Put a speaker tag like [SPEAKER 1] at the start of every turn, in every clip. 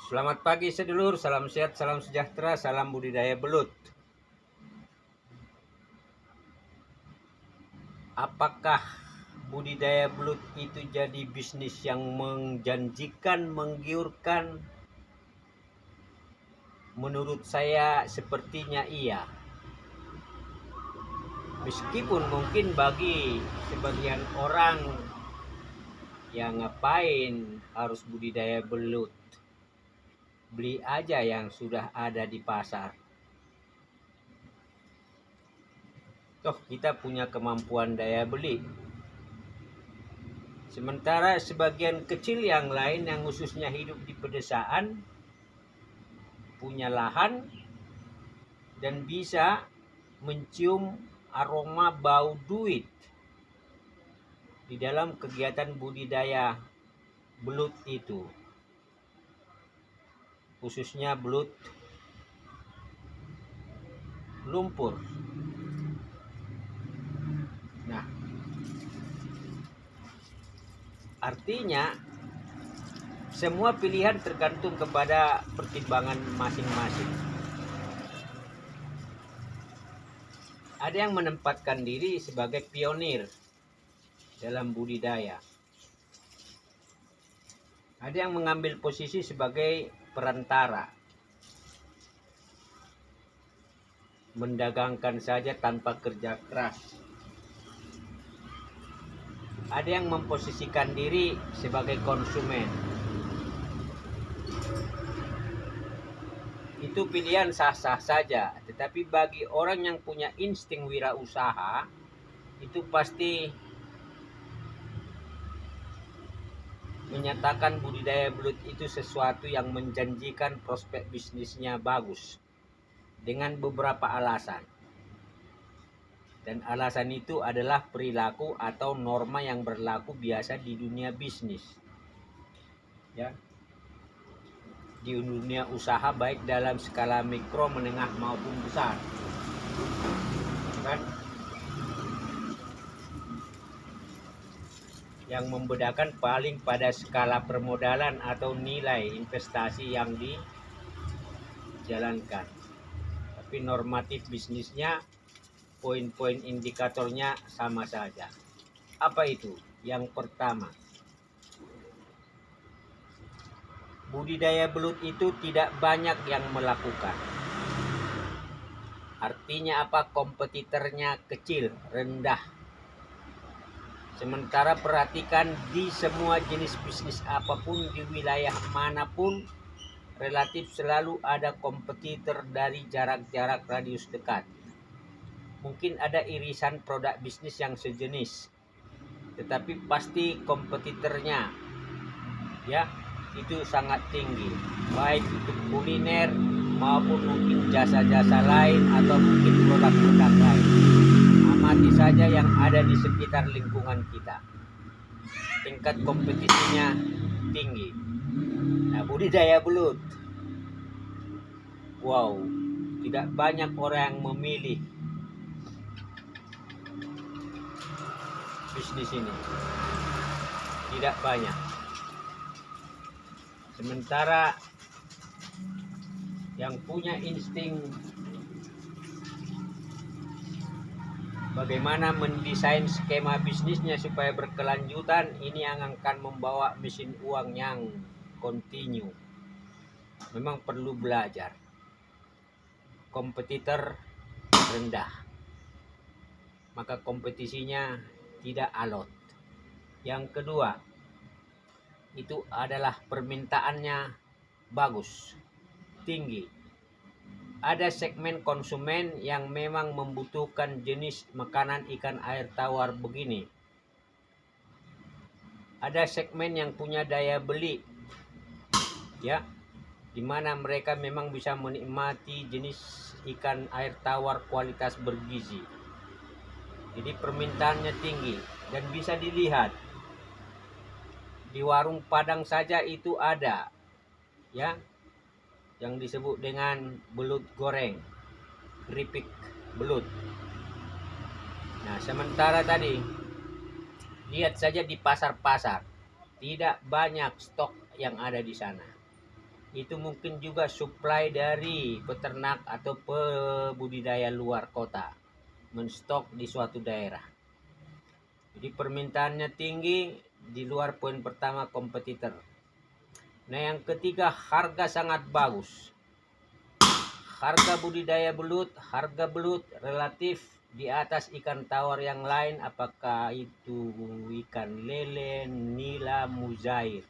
[SPEAKER 1] Selamat pagi sedulur, salam sehat, salam sejahtera, salam budidaya belut. Apakah budidaya belut itu jadi bisnis yang menjanjikan, menggiurkan? Menurut saya sepertinya iya. Meskipun mungkin bagi sebagian orang yang ngapain harus budidaya belut, beli aja yang sudah ada di pasar. Toh kita punya kemampuan daya beli. Sementara sebagian kecil yang lain yang khususnya hidup di pedesaan punya lahan dan bisa mencium aroma bau duit di dalam kegiatan budidaya belut itu, khususnya belut lumpur. Nah, artinya semua pilihan tergantung kepada pertimbangan masing-masing. Ada yang menempatkan diri sebagai pionir dalam budidaya. Ada yang mengambil posisi sebagai perantara, mendagangkan saja tanpa kerja keras. Ada yang memposisikan diri sebagai konsumen. Itu pilihan sah-sah saja, tetapi bagi orang yang punya insting wirausaha, itu pasti menyatakan budidaya belut itu sesuatu yang menjanjikan prospek bisnisnya bagus dengan beberapa alasan. Dan alasan itu adalah perilaku atau norma yang berlaku biasa di dunia bisnis. Ya. Di dunia usaha baik dalam skala mikro, menengah maupun besar. Kan? Yang membedakan paling pada skala permodalan atau nilai investasi yang dijalankan. Tapi normatif bisnisnya, poin-poin indikatornya sama saja. Apa itu? Yang pertama, budidaya belut itu tidak banyak yang melakukan. Artinya apa? Kompetitornya kecil, rendah. Sementara perhatikan di semua jenis bisnis apapun di wilayah manapun, relatif selalu ada kompetitor dari jarak-jarak radius dekat. Mungkin ada irisan produk bisnis yang sejenis, tetapi pasti kompetitornya ya itu sangat tinggi, baik itu kuliner maupun mungkin jasa-jasa lain atau mungkin produk-produk lain. Amati saja yang ada di sekitar lingkungan kita, tingkat kompetisinya tinggi. Nah, budidaya belut, wow, tidak banyak orang yang memilih bisnis ini, tidak banyak. Sementara yang punya insting bagaimana mendesain skema bisnisnya supaya berkelanjutan, ini yang akan membawa mesin uang yang kontinu. Memang perlu belajar. Kompetitor rendah, maka kompetisinya tidak alot. Yang kedua, itu adalah permintaannya bagus, tinggi. Ada segmen konsumen yang memang membutuhkan jenis makanan ikan air tawar begini. Ada segmen yang punya daya beli, ya, di mana mereka memang bisa menikmati jenis ikan air tawar kualitas bergizi. Jadi permintaannya tinggi dan bisa dilihat di warung Padang saja itu ada, ya, yang disebut dengan belut goreng, keripik belut. Nah, sementara tadi lihat saja di pasar-pasar, tidak banyak stok yang ada di sana. itu mungkin juga supply dari peternak atau pembudidaya luar kota menstok di suatu daerah. Jadi permintaannya tinggi di luar poin pertama kompetitor. Nah yang ketiga, harga sangat bagus. Harga budidaya belut, harga belut relatif di atas ikan tawar yang lain, apakah itu ikan lele, nila, mujair,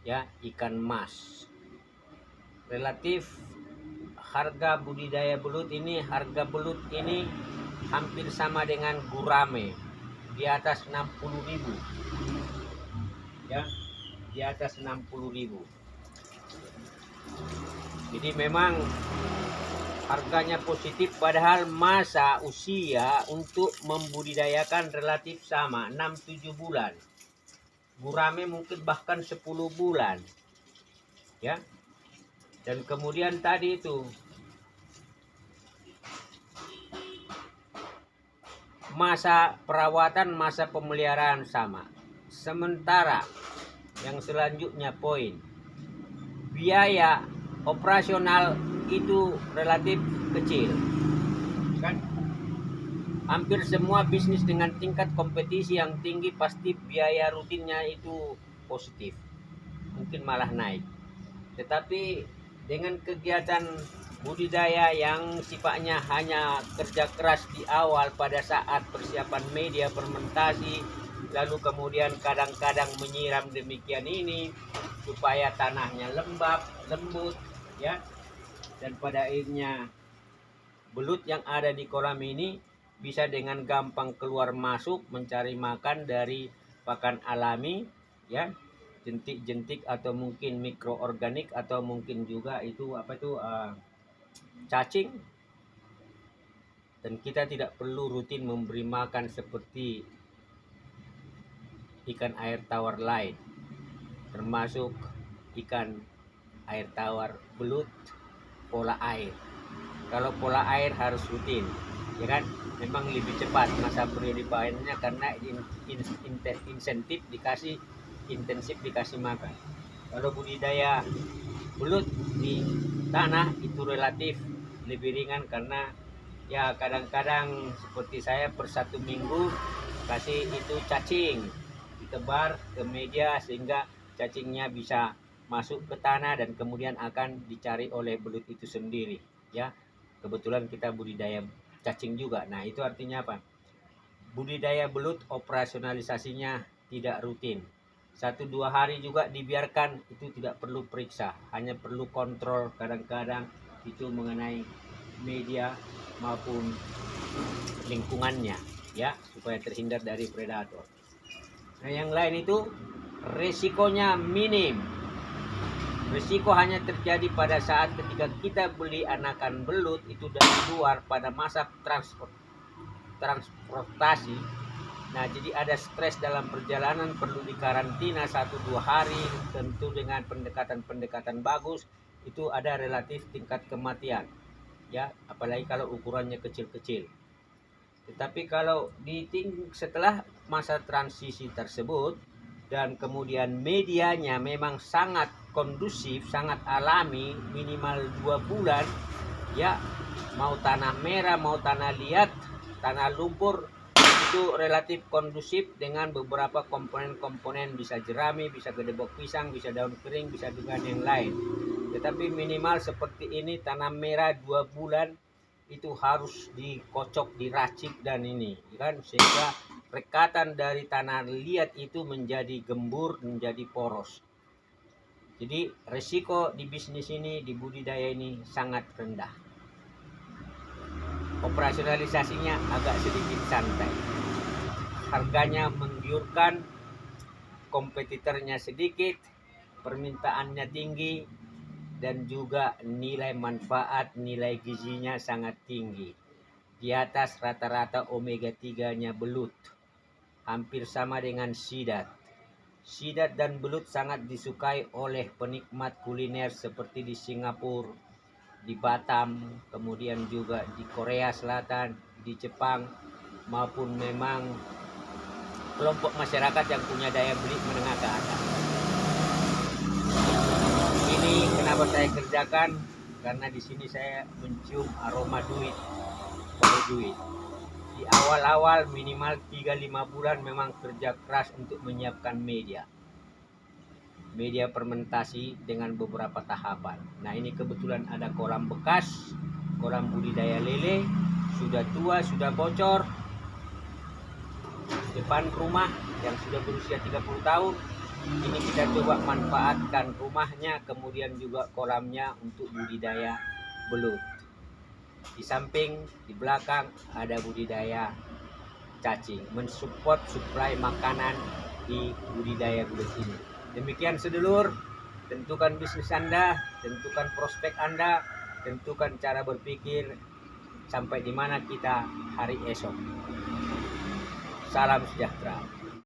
[SPEAKER 1] ya, ikan mas. Relatif harga budidaya belut ini, harga belut ini hampir sama dengan gurame, di atas 60.000, ya, di atas 60.000. Jadi memang harganya positif, padahal masa usia untuk membudidayakan relatif sama, 6-7 bulan. Gurame mungkin bahkan 10 bulan. Ya. Dan kemudian tadi itu masa perawatan, masa pemeliharaan sama. Sementara yang selanjutnya poin biaya operasional itu relatif kecil, kan? Hampir semua bisnis dengan tingkat kompetisi yang tinggi pasti biaya rutinnya itu positif, mungkin malah naik. Tetapi dengan kegiatan budidaya yang sifatnya hanya kerja keras di awal pada saat persiapan media fermentasi, lalu kemudian kadang-kadang menyiram demikian ini supaya tanahnya lembut, ya. Dan pada akhirnya belut yang ada di kolam ini bisa dengan gampang keluar masuk mencari makan dari pakan alami, ya, jentik-jentik atau mungkin mikroorganik atau mungkin juga itu cacing. Dan kita tidak perlu rutin memberi makan seperti ikan air tawar lain, termasuk ikan air tawar belut pola air. Kalau pola air harus rutin, ya kan? Memang lebih cepat masa periode paennya karena intensif dikasih makan. Kalau budidaya belut di tanah itu relatif lebih ringan karena ya kadang-kadang seperti saya per 1 minggu kasih itu cacing, ditebar ke media sehingga cacingnya bisa masuk ke tanah dan kemudian akan dicari oleh belut itu sendiri, ya. Kebetulan kita budidaya cacing juga. Nah itu artinya apa? Budidaya belut operasionalisasinya tidak rutin. 1-2 hari juga dibiarkan, itu tidak perlu periksa, hanya perlu kontrol kadang-kadang itu mengenai media maupun lingkungannya, ya, supaya terhindar dari predator. Nah yang lain itu resikonya minim. Risiko hanya terjadi pada saat ketika kita beli anakan belut itu dari luar pada masa transportasi. Nah jadi ada stres dalam perjalanan, perlu dikarantina 1-2 hari, tentu dengan pendekatan bagus itu ada relatif tingkat kematian, ya, apalagi kalau ukurannya kecil-kecil. Tetapi kalau setelah masa transisi tersebut dan kemudian medianya memang sangat kondusif, sangat alami, minimal 2 bulan, ya, mau tanah merah, mau tanah liat, tanah lumpur, itu relatif kondusif dengan beberapa komponen-komponen, bisa jerami, bisa gedebok pisang, bisa daun kering, bisa dengan yang lain. Tetapi minimal seperti ini, tanah merah 2 bulan itu harus dikocok, diracik dan ini, kan, sehingga rekatan dari tanah liat itu menjadi gembur, menjadi poros. Jadi resiko di bisnis ini, di budidaya ini sangat rendah. Operasionalisasinya agak sedikit santai. Harganya menggiurkan, kompetitornya sedikit, permintaannya tinggi, dan juga nilai manfaat, nilai gizinya sangat tinggi. Di atas rata-rata omega 3-nya belut. Hampir sama dengan sidat. Sidat dan belut sangat disukai oleh penikmat kuliner seperti di Singapura, di Batam, kemudian juga di Korea Selatan, di Jepang, maupun memang kelompok masyarakat yang punya daya beli menengah ke atas. Kenapa saya kerjakan? Karena di sini saya mencium aroma duit, bau duit. Di awal-awal minimal 3-5 bulan memang kerja keras untuk menyiapkan media fermentasi dengan beberapa tahapan. Nah, ini kebetulan ada kolam bekas, kolam budidaya lele, sudah tua, sudah bocor, depan rumah yang sudah berusia 30 tahun. Ini kita coba manfaatkan rumahnya, kemudian juga kolamnya untuk budidaya belut. Di samping, di belakang ada budidaya cacing, mensupport suplai makanan di budidaya belut ini. Demikian sedulur, tentukan bisnis Anda, tentukan prospek Anda, tentukan cara berpikir sampai di mana kita hari esok. Salam sejahtera.